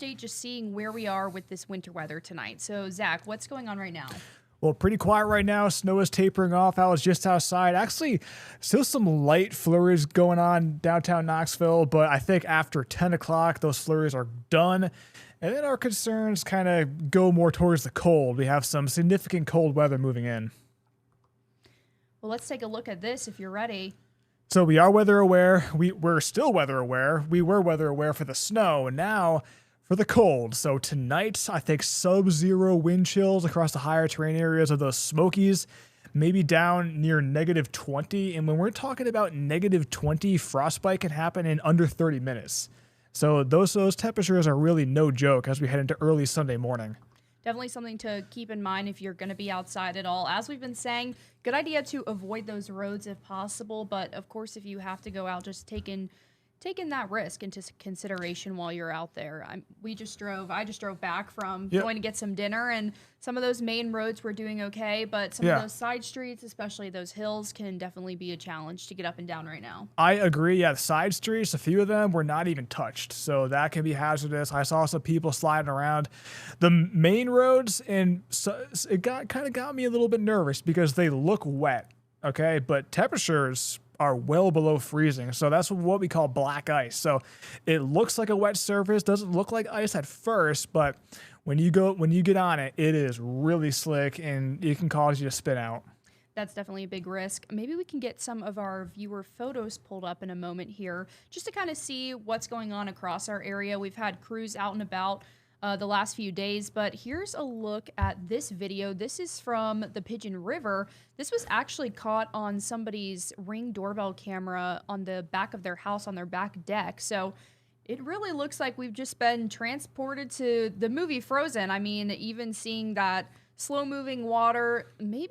update, just seeing where we are with this winter weather tonight. So, Zach, what's going on right now? Well, pretty quiet right now. Snow is tapering off. I was just outside. Actually, still some light flurries going on downtown Knoxville, but I think after 10 o'clock, those flurries are done. And then our concerns kind of go more towards the cold. We have some significant cold weather moving in. Well, let's take a look at this if you're ready. So we are weather aware. We're still weather aware. We were weather aware for the snow, and now for the cold. So tonight, I think sub-zero wind chills across the higher terrain areas of those Smokies, maybe down near -20. And when we're talking about -20, frostbite can happen in under 30 minutes. So those temperatures are really no joke as we head into early Sunday morning. Definitely something to keep in mind if you're going to be outside at all. As we've been saying, good idea to avoid those roads if possible. But of course, if you have to go out, just taking that risk into consideration while you're out there. I just drove back from going to get some dinner, and some of those main roads were doing okay, but some of those side streets, especially those hills, can definitely be a challenge to get up and down right now. I agree. Yeah, the side streets, a few of them were not even touched, so that can be hazardous. I saw some people sliding around the main roads, and so it got me a little bit nervous because they look wet. Okay, but temperatures are well below freezing. So that's what we call black ice. So it looks like a wet surface, doesn't look like ice at first, but when you get on it, it is really slick and it can cause you to spin out. That's definitely a big risk. Maybe we can get some of our viewer photos pulled up in a moment here just to kind of see what's going on across our area. We've had crews out and about the last few days, but here's a look at this video. This is from the Pigeon River. This was actually caught on somebody's Ring doorbell camera on the back of their house on their back deck. So it really looks like we've just been transported to the movie Frozen. I mean, even seeing that slow-moving water, maybe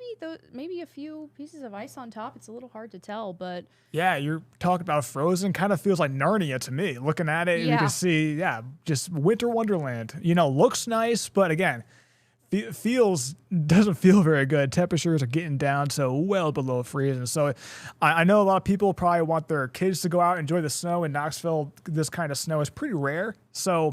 a few pieces of ice on top. It's a little hard to tell, but yeah, you're talking about Frozen. Kind of feels like Narnia to me. Looking at it, you can see, just winter wonderland. Looks nice, but again, doesn't feel very good. Temperatures are getting down so well below freezing. So I know a lot of people probably want their kids to go out and enjoy the snow. In Knoxville, this kind of snow is pretty rare. So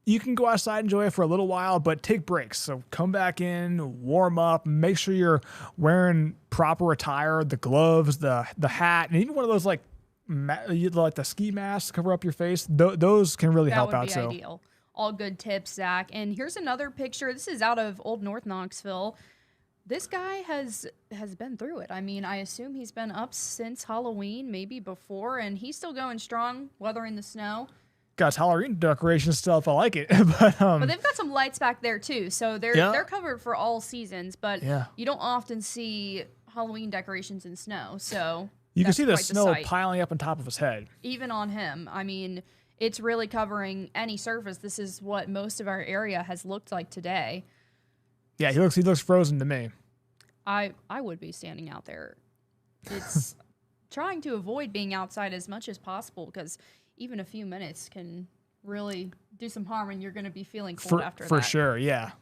you can go outside, enjoy it for a little while, but take breaks. So come back in, warm up, make sure you're wearing proper attire, the gloves, the hat, and even one of those like the ski masks to cover up your face. Those can really help out. That would be ideal. All good tips, Zach. And here's another picture. This is out of Old North Knoxville. This guy has been through it. I mean, I assume he's been up since Halloween, maybe before, and he's still going strong, weathering the snow. Got Halloween decoration stuff. I like it, but they've got some lights back there too, so they're covered for all seasons. But you don't often see Halloween decorations in snow, so you can see the snow piling up on top of his head. Even on him, I mean, it's really covering any surface. This is what most of our area has looked like today. Yeah, he looks frozen to me. I would be standing out there. It's trying to avoid being outside as much as possible because even a few minutes can really do some harm, and you're going to be feeling cold after that. For sure, yeah.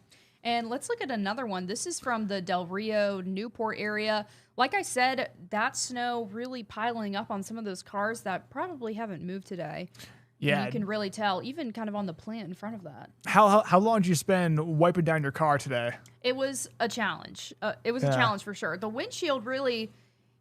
And let's look at another one. This is from the Del Rio, Newport area. Like I said, that snow really piling up on some of those cars that probably haven't moved today. Yeah. And you can really tell, even kind of on the plant in front of that. How long did you spend wiping down your car today? It was a challenge. It was a challenge for sure. The windshield really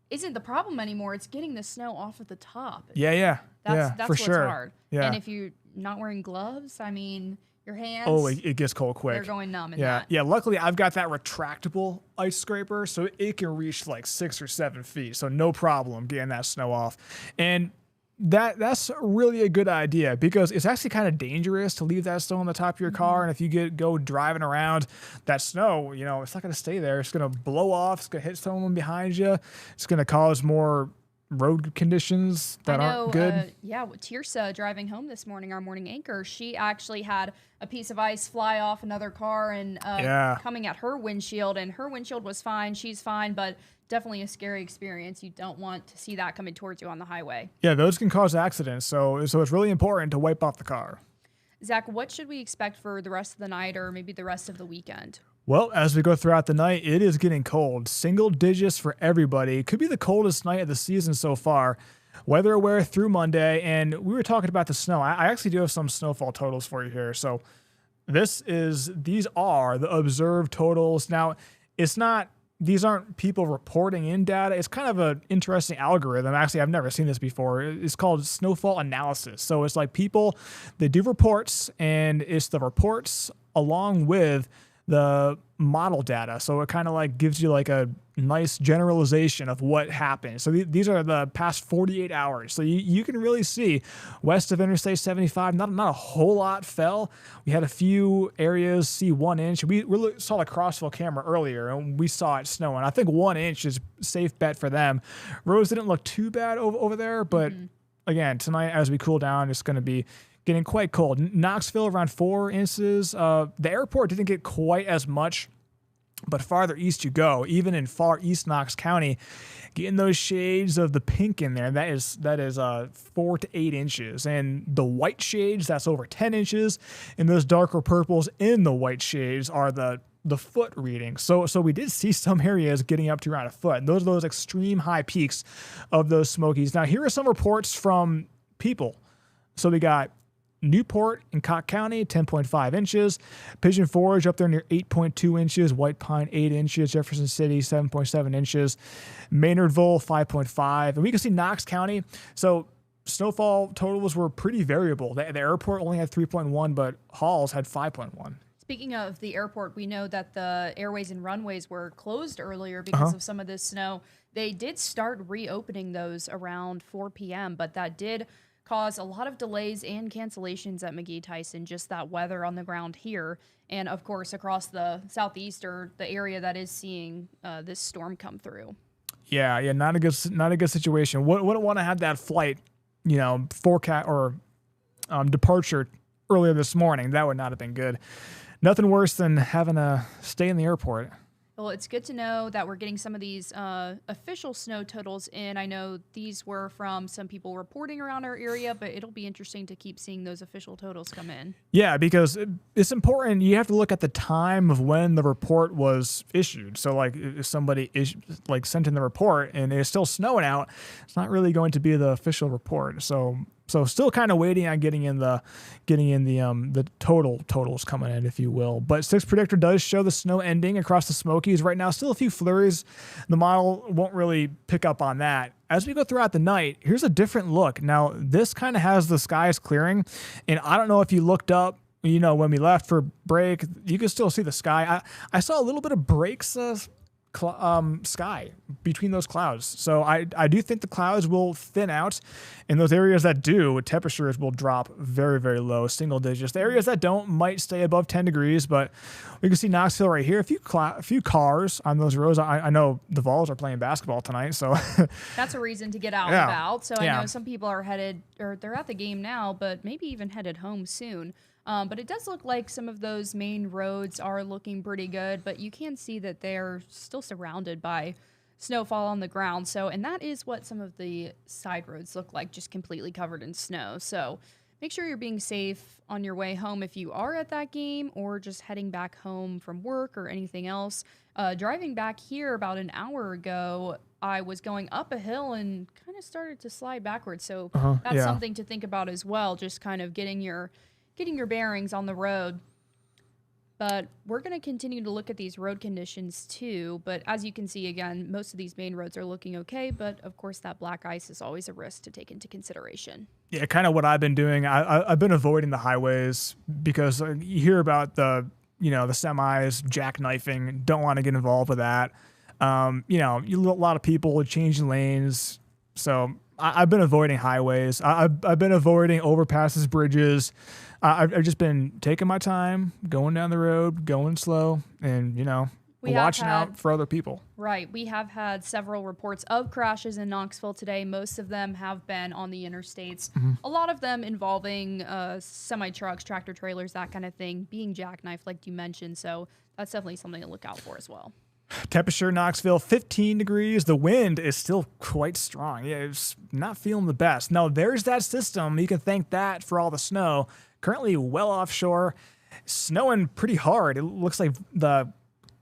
isn't the problem anymore. It's getting the snow off at the top. That's for what's sure. hard. Yeah. And if you're not wearing gloves, I mean, your hands. Oh, it gets cold quick. They're going numb in that. Yeah. Luckily, I've got that retractable ice scraper, so it can reach like 6 or 7 feet. So no problem getting that snow off. And that's really a good idea because it's actually kind of dangerous to leave that snow on the top of your car. And if you go driving around, that snow, it's not going to stay there. It's going to blow off. It's going to hit someone behind you. It's going to cause more road conditions that aren't good. Tirsa driving home this morning, our morning anchor, she actually had a piece of ice fly off another car and coming at her windshield, and her windshield was fine. She's fine, but definitely a scary experience. You don't want to see that coming towards you on the highway. Yeah, those can cause accidents, so it's really important to wipe off the car. Zach, what should we expect for the rest of the night or maybe the rest of the weekend? Well, as we go throughout the night, it is getting cold. Single digits for everybody. It could be the coldest night of the season so far. weather aware through Monday. And we were talking about the snow. I actually do have some snowfall totals for you here. So these are the observed totals. Now, these aren't people reporting in data. It's kind of an interesting algorithm. Actually, I've never seen this before. It's called snowfall analysis. So it's like people, they do reports, and it's the reports along with the model data. So it kind of like gives you like a nice generalization of what happened. So these are the past 48 hours. So you can really see west of Interstate 75, not a whole lot fell. We had a few areas see 1 inch. We saw the Crossville camera earlier, and we saw it snowing. I think 1 inch is a safe bet for them. Roads didn't look too bad over there, but again, tonight as we cool down, it's going to be getting quite cold. Knoxville around 4 inches. The airport didn't get quite as much, but farther east you go, even in far east Knox County, getting those shades of the pink in there, that is 4 to 8 inches. And the white shades, that's over 10 inches. And those darker purples in the white shades are the foot reading. So we did see some areas getting up to around a foot. And those are those extreme high peaks of those Smokies. Now, here are some reports from people. So we got Newport in Cott County, 10.5 inches. Pigeon Forge up there near 8.2 inches. White Pine, 8 inches. Jefferson City, 7.7 inches. Maynardville, 5.5. And we can see Knox County. So snowfall totals were pretty variable. The airport only had 3.1, but Halls had 5.1. Speaking of the airport, we know that the airways and runways were closed earlier because of some of this snow. They did start reopening those around 4 p.m., but that did cause a lot of delays and cancellations at McGee-Tyson, just that weather on the ground here. And, of course, across the southeast or the area that is seeing this storm come through. Yeah, not a good situation. Wouldn't want to have that flight, forecast or departure earlier this morning. That would not have been good. Nothing worse than having to stay in the airport. Well, it's good to know that we're getting some of these official snow totals in. I know these were from some people reporting around our area, but it'll be interesting to keep seeing those official totals come in. Yeah, because it's important. You have to look at the time of when the report was issued. So, like, if somebody sent in the report and it's still snowing out, it's not really going to be the official report. So still kind of waiting on getting in the totals coming in, if you will. But 6 Predictor does show the snow ending across the Smokies right now. Still a few flurries. The model won't really pick up on that. As we go throughout the night, here's a different look. Now, this kind of has the skies clearing, and I don't know if you looked up, when we left for break, you can still see the sky. I saw a little bit of breaks sky between those clouds. So I do think the clouds will thin out. In those areas that do, temperatures will drop very, very low, single digits. The areas that don't might stay above 10 degrees, but we can see Knoxville right here. A few cars on those roads. I know the Vols are playing basketball tonight, so that's a reason to get out and about. So I know some people are headed, or they're at the game now, but maybe even headed home soon. But it does look like some of those main roads are looking pretty good, but you can see that they're still surrounded by snowfall on the ground. And that is what some of the side roads look like, just completely covered in snow. So make sure you're being safe on your way home if you are at that game or just heading back home from work or anything else. Driving back here about an hour ago, I was going up a hill and kind of started to slide backwards. So that's something to think about as well, just kind of getting your bearings on the road. But we're going to continue to look at these road conditions too. But as you can see, again, most of these main roads are looking okay. But of course, that black ice is always a risk to take into consideration. Yeah, kind of what I've been doing. I've been avoiding the highways because you hear about the semis jackknifing. Don't want to get involved with that. A lot of people changing lanes. So I've been avoiding highways. I've been avoiding overpasses, bridges. I've just been taking my time, going down the road, going slow, and, watching out for other people. Right. We have had several reports of crashes in Knoxville today. Most of them have been on the interstates. A lot of them involving semi-trucks, tractor trailers, that kind of thing, being jackknifed, like you mentioned. So that's definitely something to look out for as well. Temperature Knoxville, 15 degrees. The wind is still quite strong. Yeah, it's not feeling the best. Now, there's that system. You can thank that for all the snow. Currently well offshore, snowing pretty hard. It looks like the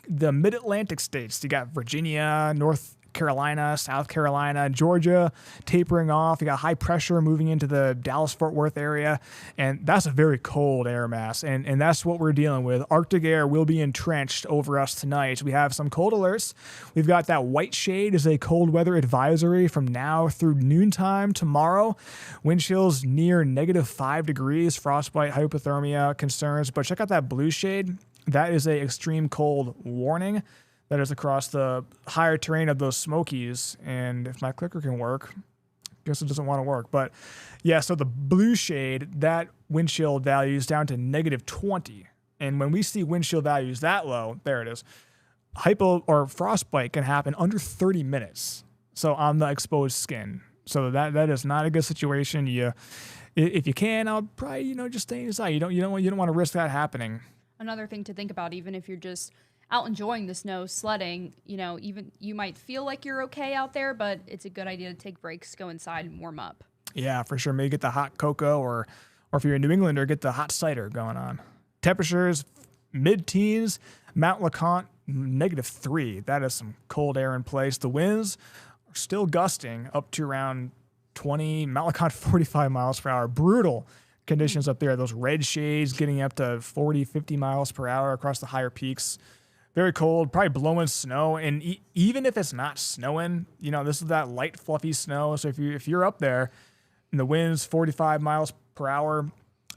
mid-Atlantic states. You got Virginia, North Carolina, South Carolina, Georgia tapering off. You got high pressure moving into the Dallas-Fort Worth area, and that's a very cold air mass, and that's what we're dealing with. Arctic air will be entrenched over us tonight. We have some cold alerts. We've got that white shade is a cold weather advisory from now through noontime tomorrow. Wind chills near -5 degrees, frostbite, hypothermia concerns, but check out that blue shade. That is a extreme cold warning that is across the higher terrain of those Smokies. And if my clicker can work, I guess it doesn't want to work. But yeah, so the blue shade, that wind chill value is down to -20. And when we see wind chill values that low, there it is, hypo or frostbite can happen under 30 minutes. So on the exposed skin. So that is not a good situation. If you can, I'll probably, just stay inside. You don't want to risk that happening. Another thing to think about, even if you're just out enjoying the snow, sledding, even you might feel like you're okay out there, but it's a good idea to take breaks, go inside and warm up. Yeah, for sure. Maybe get the hot cocoa or if you're in New England, or get the hot cider going on. Temperatures, mid-teens, Mount LeConte, -3. That is some cold air in place. The winds are still gusting up to around 20, Mount LeConte 45 miles per hour. Brutal conditions up there. Those red shades getting up to 40, 50 miles per hour across the higher peaks. Very cold, probably blowing snow. And even if it's not snowing, this is that light, fluffy snow. So if you're up there and the wind's 45 miles per hour,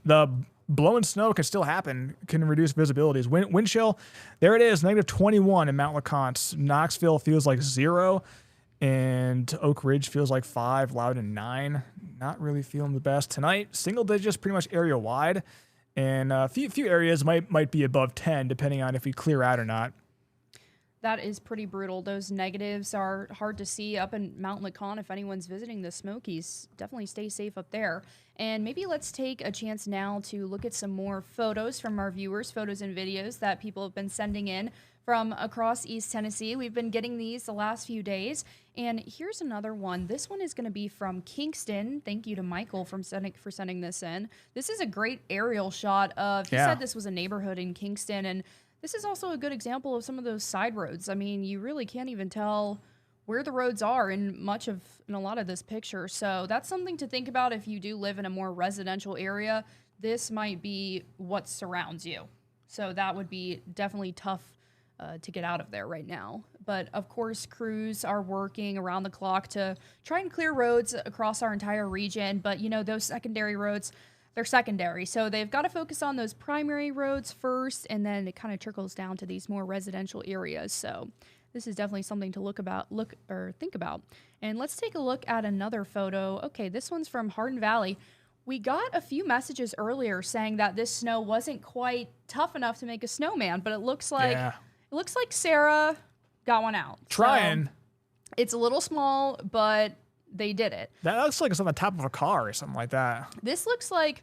the blowing snow can still happen, can reduce visibilities. Wind chill, there it is, -21 in Mount LeConte. Knoxville feels like 0. And Oak Ridge feels like 5, Loudon 9. Not really feeling the best tonight. Single digits, pretty much area wide, and a few areas might be above 10, depending on if we clear out or not. That is pretty brutal. Those negatives are hard to see up in Mount LeConte. If anyone's visiting the Smokies, definitely stay safe up there. And maybe let's take a chance now to look at some more photos from our viewers, photos and videos that people have been sending in from across East Tennessee. We've been getting these the last few days. And here's another one. This one is going to be from Kingston. Thank you to Michael for sending this in. This is a great aerial shot of, he said this was a neighborhood in Kingston. And this is also a good example of some of those side roads. I mean, you really can't even tell where the roads are in a lot of this picture. So that's something to think about if you do live in a more residential area. This might be what surrounds you. So that would be definitely tough to get out of there right now. But of course, crews are working around the clock to try and clear roads across our entire region. But those secondary roads, they're secondary. So they've got to focus on those primary roads first, and then it kind of trickles down to these more residential areas. So this is definitely something to think about. And let's take a look at another photo. Okay, this one's from Hardin Valley. We got a few messages earlier saying that this snow wasn't quite tough enough to make a snowman, but it looks like Sarah got one out. Trying. So it's a little small, but they did it. That looks like it's on the top of a car or something like that. This looks like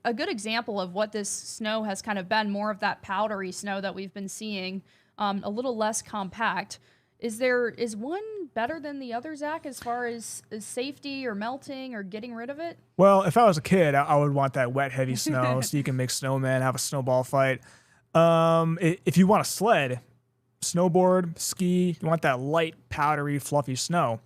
a good example of what this snow has kind of been, more of that powdery snow that we've been seeing, a little less compact. Is one better than the other, Zach, as far as safety or melting or getting rid of it? Well, if I was a kid, I would want that wet, heavy snow so you can make snowmen, have a snowball fight. If you want to sled, snowboard, ski, you want that light, powdery, fluffy snow.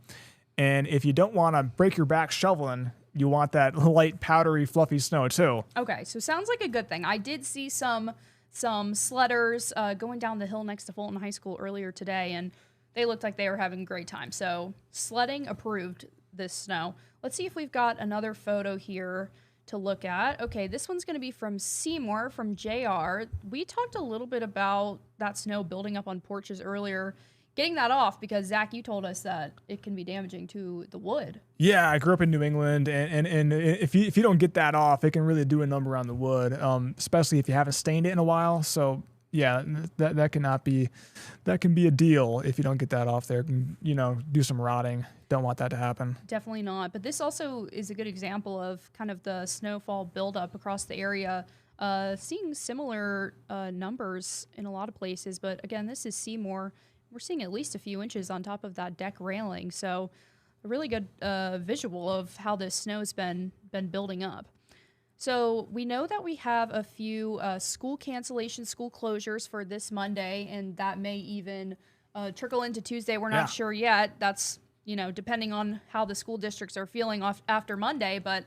And if you don't want to break your back shoveling, you want that light, powdery, fluffy snow too. Okay, so sounds like a good thing. I did see some sledders going down the hill next to Fulton High School earlier today, and they looked like they were having a great time. So sledding approved this snow. Let's see if we've got another photo here to look at. Okay, this one's going to be from Seymour, from JR. We talked a little bit about that snow building up on porches earlier, getting that off because, Zach, you told us that it can be damaging to the wood. Yeah, I grew up in New England, and if you don't get that off, it can really do a number on the wood, especially if you haven't stained it in a while. So yeah, that can be a deal if you don't get that off there. Do some rotting. Don't want that to happen. Definitely not. But this also is a good example of kind of the snowfall buildup across the area. Seeing similar numbers in a lot of places, but again, this is Seymour. We're seeing at least a few inches on top of that deck railing. So a really good visual of how this snow's been building up. So we know that we have a few school cancellations, school closures for this Monday, and that may even trickle into Tuesday. We're Yeah. not sure yet. That's, depending on how the school districts are feeling after Monday. But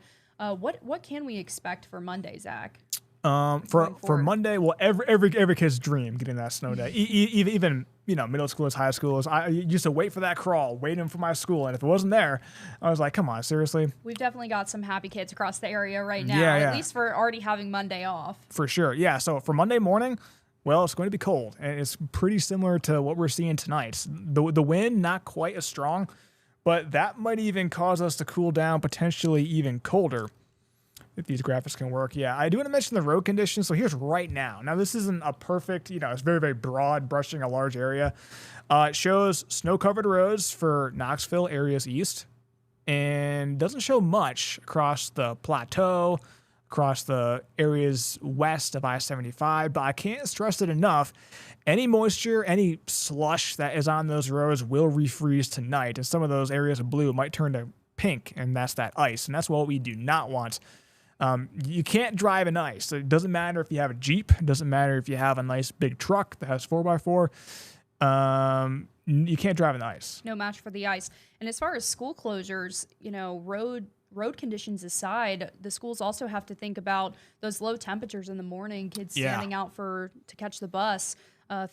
what can we expect for Monday, Zach? For forward. Monday, well, every kid's dream getting that snow day. Even middle schoolers, high schoolers. I used to wait for that crawl, waiting for my school, and if it wasn't there, I was like, come on, seriously. We've definitely got some happy kids across the area right now. Yeah, At least for already having Monday off. For sure, yeah. So for Monday morning, well, it's going to be cold, and it's pretty similar to what we're seeing tonight. The wind not quite as strong, but that might even cause us to cool down, potentially even colder. If these graphics can work. Yeah, I do want to mention the road conditions. So here's right now. Now, this isn't a perfect, it's very, very broad, brushing a large area. It shows snow-covered roads for Knoxville areas east and doesn't show much across the plateau, across the areas west of I-75, but I can't stress it enough. Any moisture, any slush that is on those roads will refreeze tonight, and some of those areas of blue might turn to pink, and that's that ice, and that's what we do not want. You can't drive in ice. It doesn't matter if you have a Jeep. It doesn't matter if you have a nice big truck that has 4x4. You can't drive in the ice. No match for the ice. And as far as school closures, road conditions aside, the schools also have to think about those low temperatures in the morning, kids standing out to catch the bus,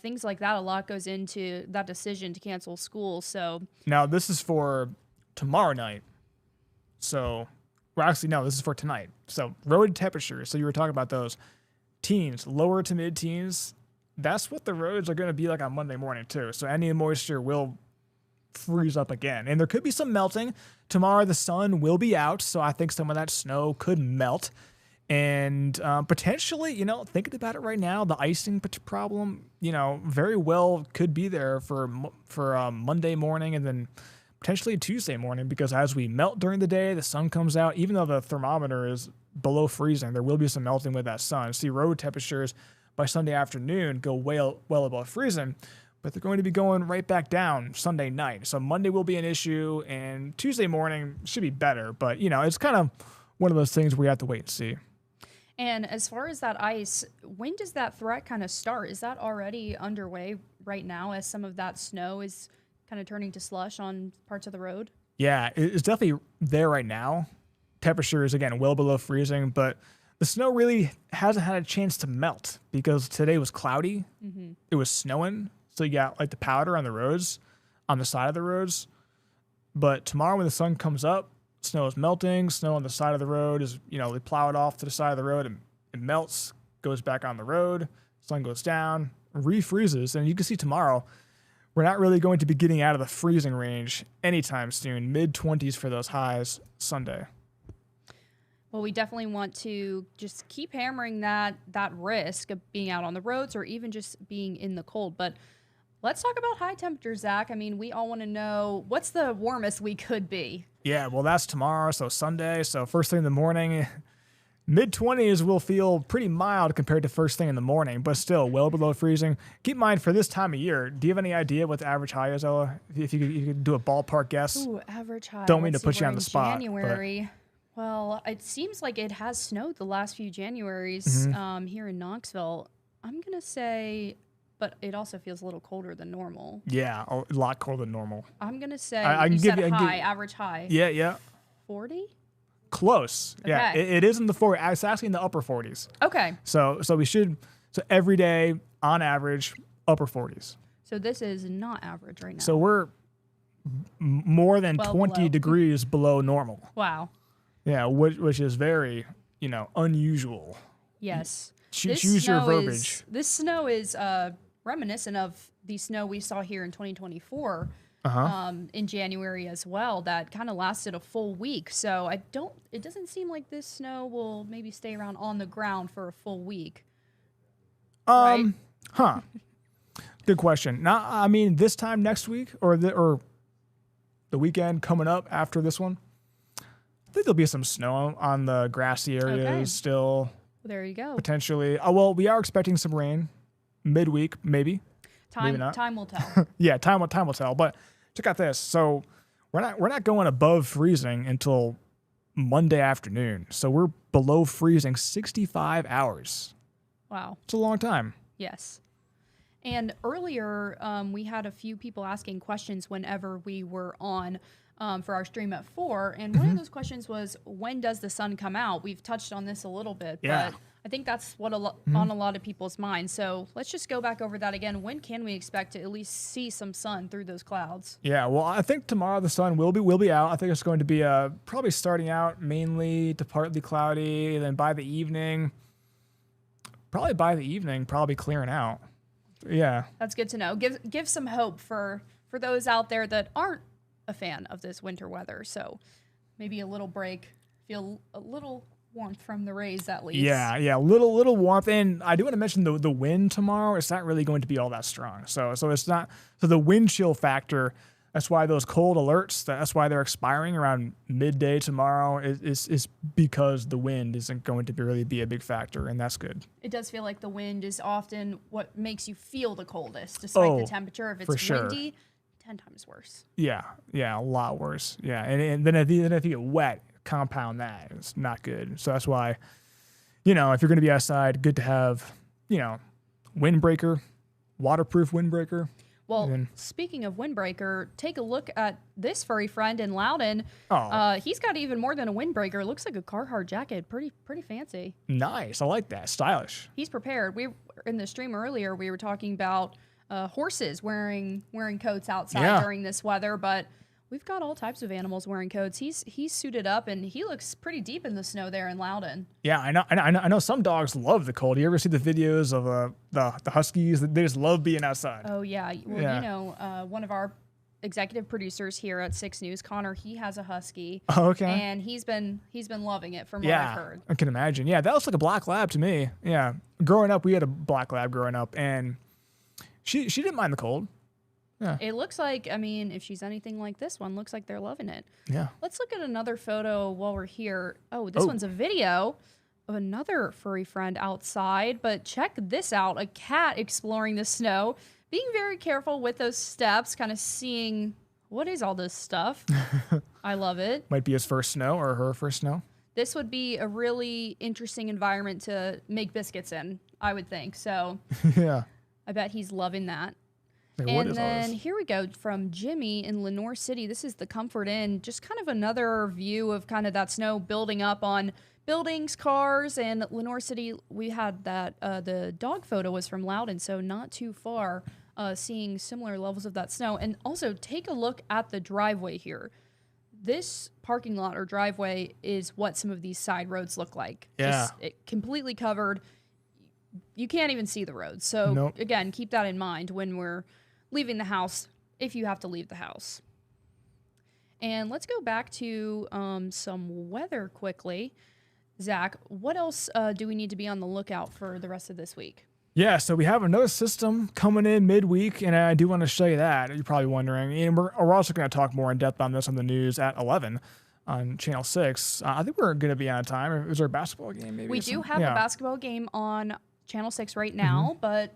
things like that. A lot goes into that decision to cancel school. So now this is for tomorrow night. So... Well, actually, no, this is for tonight. So road temperatures. So you were talking about those teens, lower to mid-teens. That's what the roads are going to be like on Monday morning, too. So any moisture will freeze up again. And there could be some melting. Tomorrow, the sun will be out. So I think some of that snow could melt. And potentially, thinking about it right now, the icing problem, very well could be there for Monday morning and then potentially Tuesday morning, because as we melt during the day, the sun comes out. Even though the thermometer is below freezing, there will be some melting with that sun. See, road temperatures by Sunday afternoon go well above freezing, but they're going to be going right back down Sunday night. So Monday will be an issue, and Tuesday morning should be better. But, it's kind of one of those things we have to wait and see. And as far as that ice, when does that threat kind of start? Is that already underway right now as some of that snow is kind of turning to slush on parts of the road? Yeah, it's definitely there right now. Temperature is, again, well below freezing, but the snow really hasn't had a chance to melt because today was cloudy. Mm-hmm. It was snowing, so you got like the powder on the roads, on the side of the roads. But tomorrow when the sun comes up, snow is melting. Snow on the side of the road is, they plow it off to the side of the road and it melts, goes back on the road, sun goes down, refreezes, and you can see tomorrow, we're not really going to be getting out of the freezing range anytime soon. Mid-20s for those highs Sunday. Well, we definitely want to just keep hammering that risk of being out on the roads or even just being in the cold. But let's talk about high temperatures, Zach. I mean, we all want to know what's the warmest we could be. Yeah, well, that's tomorrow, so Sunday. So first thing in the morning, mid-20s will feel pretty mild compared to first thing in the morning, but still well below freezing. Keep in mind, for this time of year, do you have any idea what the average high is, Ella? If you could do a ballpark guess. Ooh, average high. Don't mean to put you on the spot. January. Well, it seems like it has snowed the last few Januaries here in Knoxville. I'm going to say, but it also feels a little colder than normal. Yeah, a lot colder than normal. I'm going to say, I can give you average high. Yeah. 40? Close. Okay. Yeah, it is in the 40s. It's actually in the upper 40s. Okay. So every day, on average, upper 40s. So this is not average right now. So we're more than 20 below. degrees below normal. Wow. Yeah, which is very, unusual. Yes. Choose your verbiage. This snow is reminiscent of the snow we saw here in 2024 in January as well. That kind of lasted a full week. So it doesn't seem like this snow will maybe stay around on the ground for a full week. Right? Good question. Now, I mean, this time next week or the weekend coming up after this one, I think there'll be some snow on the grassy areas still. There you go. Potentially. Oh, well, we are expecting some rain midweek, maybe. Maybe not. Time will tell. Yeah, time will tell. But check out this. So we're not going above freezing until Monday afternoon. So we're below freezing 65 hours. Wow. It's a long time. Yes. And earlier, we had a few people asking questions whenever we were on for our stream at 4. And one of those questions was, when does the sun come out? We've touched on this a little bit, Yeah. but I think that's what on a lot of people's minds. So let's just go back over that again. When can we expect to at least see some sun through those clouds? Yeah, well, I think tomorrow the sun will be out. I think it's going to be probably starting out mainly to partly cloudy, and then by the evening, probably clearing out. Yeah. That's good to know. Give some hope for those out there that aren't a fan of this winter weather. So maybe a little break, feel a little warmth from the rays at least. Yeah, little warmth. And I do want to mention the wind tomorrow. It's not really going to be all that strong. So it's not. So the wind chill factor. That's why those cold alerts. That's why they're expiring around midday tomorrow. Is because the wind isn't going to really be a big factor, and that's good. It does feel like the wind is often what makes you feel the coldest, despite the temperature. If it's windy, 10 times worse. Yeah, a lot worse. Yeah, and then if you get wet, compound that. It's not good. So that's why, if you're going to be outside, good to have, windbreaker, waterproof windbreaker. Well, speaking of windbreaker, take a look at this furry friend in Loudon. Oh. He's got even more than a windbreaker. It looks like a Carhartt jacket. Pretty fancy. Nice. I like that. Stylish. He's prepared. We in the stream earlier, we were talking about horses wearing coats outside during this weather, but we've got all types of animals wearing coats. He's suited up, and he looks pretty deep in the snow there in Loudon. Yeah, I know some dogs love the cold. You ever see the videos of the huskies? They just love being outside. Oh, yeah. Well, one of our executive producers here at 6 News, Connor, he has a husky. Oh, okay. And he's been loving it from what I've heard. I can imagine. Yeah, that looks like a black lab to me. Yeah. Growing up, we had a black lab growing up, and she didn't mind the cold. Yeah. It looks like, if she's anything like this one, looks like they're loving it. Yeah. Let's look at another photo while we're here. Oh, this one's a video of another furry friend outside, but check this out. A cat exploring the snow, being very careful with those steps, kind of seeing what is all this stuff. I love it. Might be his first snow or her first snow. This would be a really interesting environment to make biscuits in, I would think. So yeah. I bet he's loving that. Hey, and then here we go from Jimmy in Lenore City. This is the Comfort Inn. Just kind of another view of kind of that snow building up on buildings, cars, and Lenore City. We had that the dog photo was from Loudon, so not too far. Seeing similar levels of that snow, and also take a look at the driveway here. This parking lot or driveway is what some of these side roads look like. Yeah, it completely covered. You can't even see the road. So again, keep that in mind when we're leaving the house, if you have to leave the house. And let's go back to some weather quickly. Zach, what else do we need to be on the lookout for the rest of this week? Yeah, so we have another system coming in midweek, and I do want to show you that. You're probably wondering. And we're also going to talk more in depth on this on the news at 11 on Channel 6. I think we're going to be on time. Is there a basketball game maybe? We do have a basketball game on Channel 6 right now, but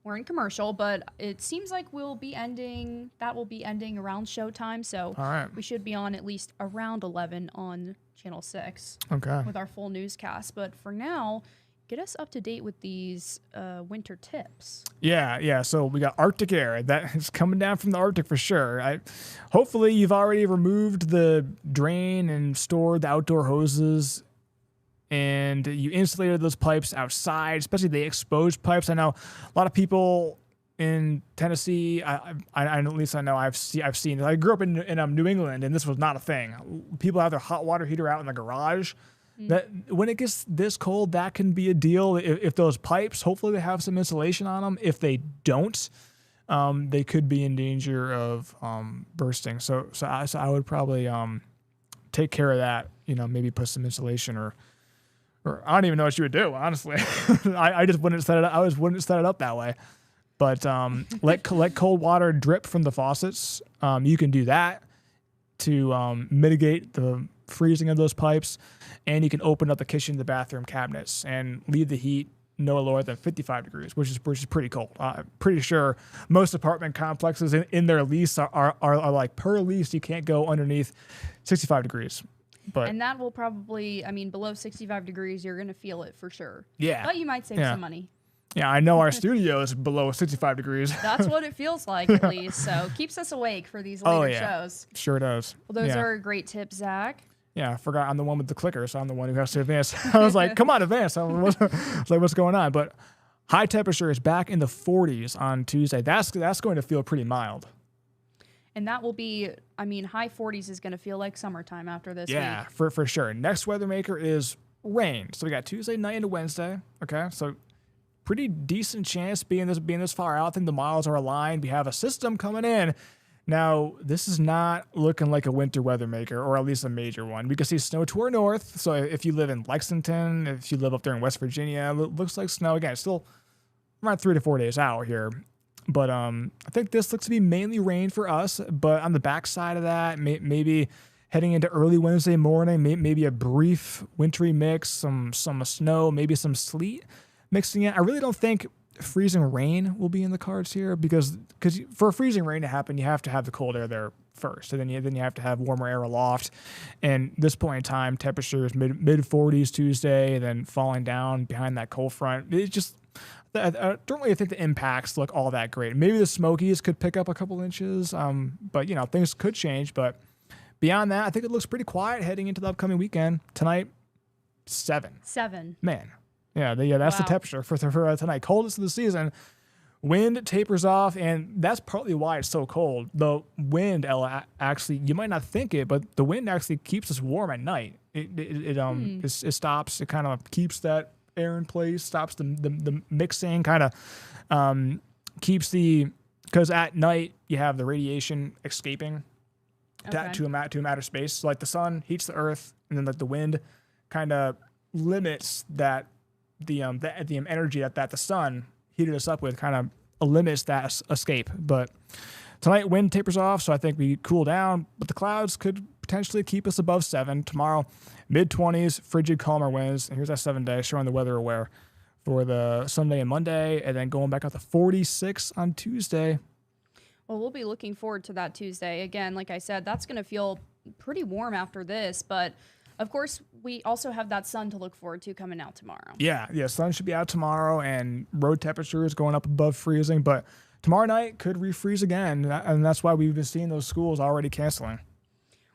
we're in commercial, but it seems like that will be ending around showtime, so we should be on at least around 11 on Channel 6 with our full newscast. But for now, get us up to date with these winter tips. Yeah, so we got Arctic air. That is coming down from the Arctic for sure. Hopefully you've already removed the drain and stored the outdoor hoses, and you insulated those pipes outside, especially the exposed pipes. I know a lot of people in Tennessee, at least I know I've seen. I grew up in New England, and this was not a thing. People have their hot water heater out in the garage. That when it gets this cold, that can be a deal. If those pipes, hopefully they have some insulation on them. If they don't, they could be in danger of bursting. So I would probably take care of that. Maybe put some insulation or I don't even know what you would do, honestly. I just wouldn't set it up. Wouldn't set it up that way. But let cold water drip from the faucets. You can do that to mitigate the freezing of those pipes, and you can open up the kitchen, the bathroom cabinets, and leave the heat no lower than 55 degrees, which is pretty cold. Pretty sure most apartment complexes in their lease are like per lease you can't go underneath 65 degrees. And that will probably, below 65 degrees, you're going to feel it for sure. Yeah. But you might save some money. Yeah, I know our studio is below 65 degrees. That's what it feels like, at least. So keeps us awake for these later shows. Sure does. Well, those are great tips, Zach. Yeah, I forgot I'm the one with the clicker, so I'm the one who has to advance. I was like, come on, advance. I was like, what's going on? But high temperature is back in the 40s on Tuesday. That's going to feel pretty mild. And that will be, I mean, high 40s is going to feel like summertime after this week. Yeah, for sure. Next weather maker is rain. So we got Tuesday night into Wednesday. Okay, so pretty decent chance being this far out. I think the miles are aligned. We have a system coming in. Now, this is not looking like a winter weather maker, or at least a major one. We can see snow to our north. So if you live in Lexington, if you live up there in West Virginia, it looks like snow. Again, still around 3 to 4 days out here. But I think this looks to be mainly rain for us. But on the backside of that, maybe heading into early Wednesday morning, maybe a brief wintry mix, some snow, maybe some sleet mixing in. I really don't think freezing rain will be in the cards here because for freezing rain to happen, you have to have the cold air there first, and then you have to have warmer air aloft. And this point in time, temperature is mid 40s Tuesday, and then falling down behind that cold front. It just I don't really think the impacts look all that great. Maybe the Smokies could pick up a couple inches, but things could change. But beyond that, I think it looks pretty quiet heading into the upcoming weekend. Tonight, 7. Man. Yeah, that's the temperature for tonight. Coldest of the season. Wind tapers off, and that's partly why it's so cold. The wind, Ella, actually, you might not think it, but the wind actually keeps us warm at night. It stops. It kind of keeps that air in place, stops the mixing, kind of keeps because at night you have the radiation escaping to a matter space. So like the sun heats the earth, and then like the wind kind of limits that the energy that the sun heated us up with kind of limits that escape. But tonight wind tapers off, so I think we cool down, but the clouds could potentially keep us above 7. Tomorrow, mid-20s, frigid, calmer winds. And here's that 7-day showing the weather aware for the Sunday and Monday, and then going back up to 46 on Tuesday. Well, we'll be looking forward to that Tuesday. Again, like I said, that's going to feel pretty warm after this, but of course, we also have that sun to look forward to coming out tomorrow. Yeah, sun should be out tomorrow, and road temperatures going up above freezing, but tomorrow night could refreeze again, and that's why we've been seeing those schools already canceling.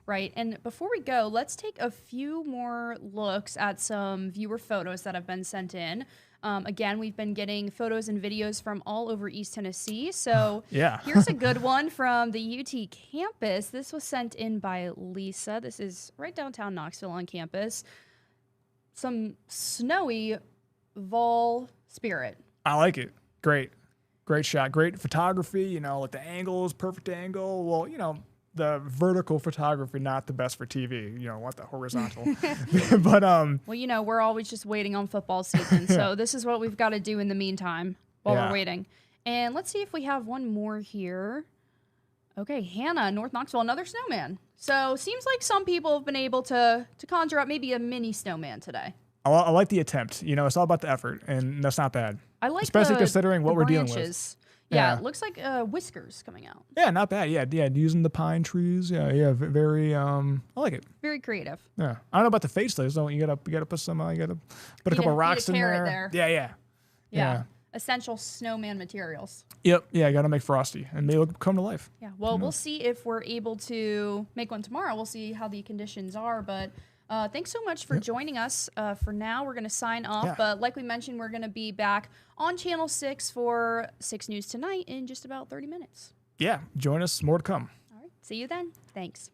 Right, and before we go, let's take a few more looks at some viewer photos that have been sent in. Again, we've been getting photos and videos from all over East Tennessee. So here's a good one from the UT campus. This was sent in by Lisa. This is right downtown Knoxville on campus. Some snowy Vol Spirit. I like it. Great shot. Great photography. Like the angles, perfect angle. Well, the vertical photography, not the best for TV. You don't want the horizontal. But well, we're always just waiting on football season. So this is what we've got to do in the meantime while we're waiting. And let's see if we have one more here. Okay, Hannah, North Knoxville, another snowman. So seems like some people have been able to conjure up maybe a mini snowman today. I like the attempt. It's all about the effort, and that's not bad. I like especially considering what we're dealing with. Yeah, it looks like whiskers coming out. Yeah, not bad. Yeah, using the pine trees. Yeah, very. I like it. Very creative. Yeah, I don't know about the face though. So you gotta put some. You gotta put a couple rocks in there. Yeah. Essential snowman materials. Yep. Yeah, gotta make frosty, and maybe it'll come to life. Yeah. Well, we'll see if we're able to make one tomorrow. We'll see how the conditions are, but. Thanks so much for joining us. For now, we're going to sign off. But like we mentioned, we're going to be back on Channel 6 for 6 News Tonight in just about 30 minutes. Yeah, join us. More to come. All right. See you then. Thanks.